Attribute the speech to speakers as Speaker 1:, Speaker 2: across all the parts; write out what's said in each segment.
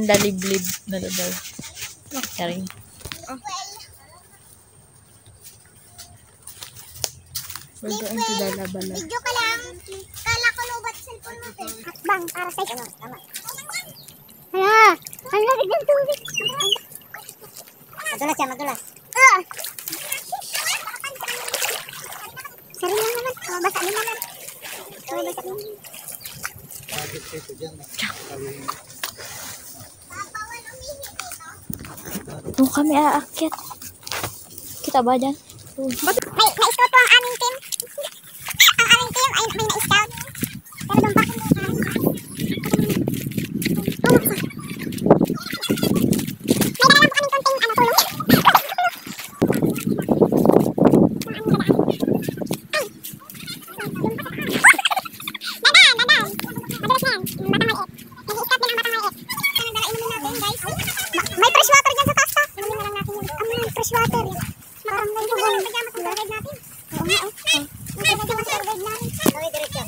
Speaker 1: Pandaliblib na lugar. Charing. We're going to Dalabala.
Speaker 2: Video ka lang. Kala ko lobat cellphone natin. Bang, para sa iyo. Hala, ang lamig ng tubig. Madulas yan, madulas. Sarili lang naman. Mabasa din naman. Mabasa din.
Speaker 1: Doon kami aakyat. Kita ba dyan?
Speaker 2: May na-scout po ang aming team. Ang aming team ay may na-scout. Pero doon pa.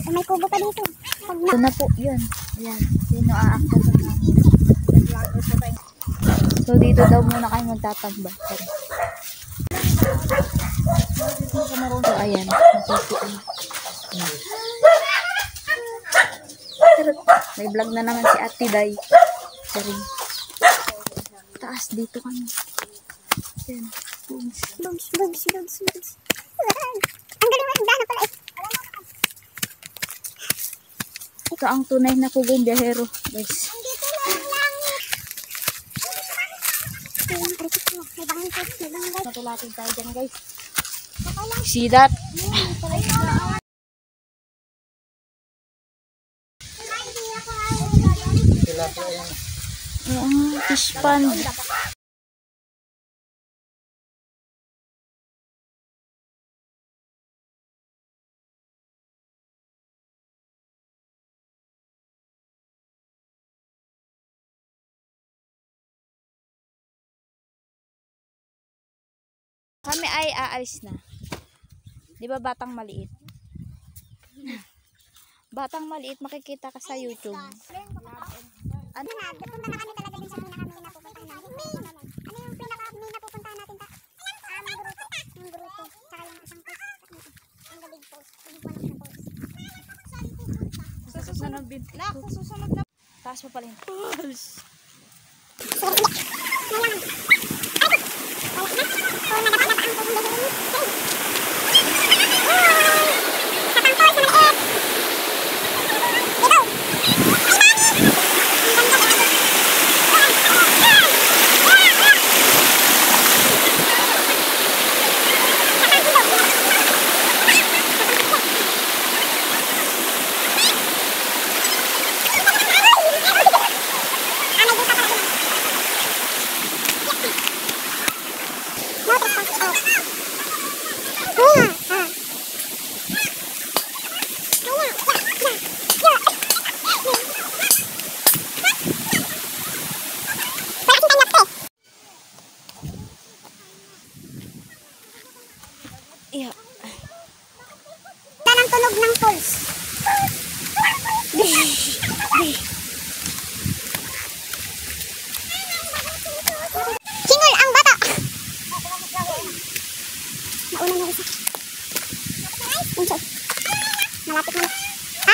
Speaker 2: May kubo pa dito.
Speaker 1: Ito na po, yun. Ayan, sino aakyat na namin. So, dito daw muna kayo magtatambak. So, ayan. May vlog na naman si Ate Day. Charing. Taas, dito kami. Ayan.
Speaker 2: Booms. Ang galing mo, hagdanan pala eh.
Speaker 1: Ito ang tunay na Kugong Biyahero, guys.
Speaker 2: Andito lang. May bangin guys.
Speaker 1: Matulatin tayo dyan, guys. See that? Fish pond. Kami ay aalis na. Di ba batang maliit? Batang maliit makikita ka sa YouTube.
Speaker 2: Ano na? Punta na kami talaga din sa pinaka-main na pupuntahan natin. Ano yung pinaka-main na pupuntahan natin? Yung grupo. Tsaka yung isang post. Ang galig post. Galig one of the post.
Speaker 1: Susunod na. Susunod na. Taas mo pala yun. Iya.
Speaker 2: Yan ang tunog ng pulse. Singol ang bata. Nauna na isa. Unso. Malapit na. Ha?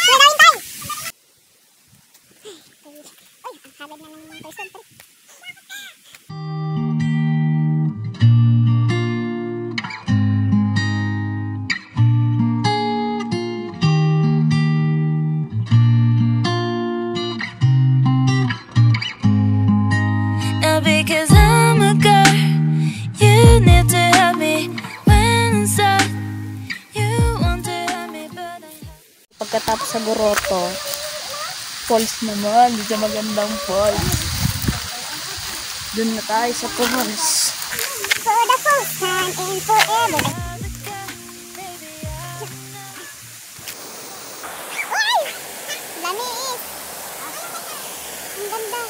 Speaker 2: Wala tayo. Ay, ang halad na ng person.
Speaker 3: Because I'm a girl, you need to help me when inside. You want to help me, but I have.
Speaker 1: Pagkatapos sa Goroto, falls naman. Hindi siya magandang falls. Doon na tayo sa falls.
Speaker 2: For the first time in forever. Uy! Lamis! Ang ganda.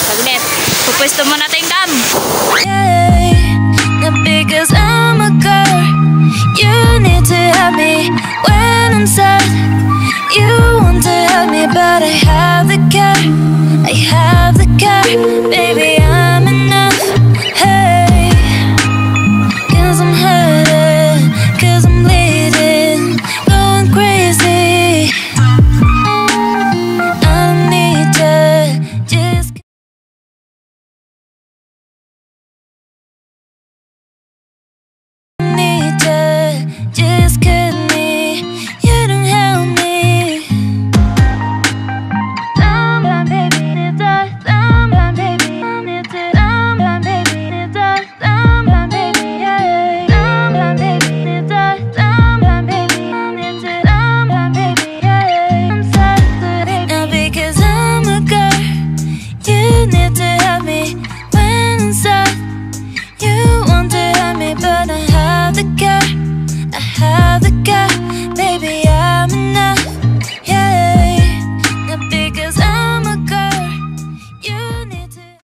Speaker 1: Saglit, pupwesto mo natin dam.
Speaker 3: Because I'm a girl, you need to help me when I'm sad. You want to help me, but I have the car, baby.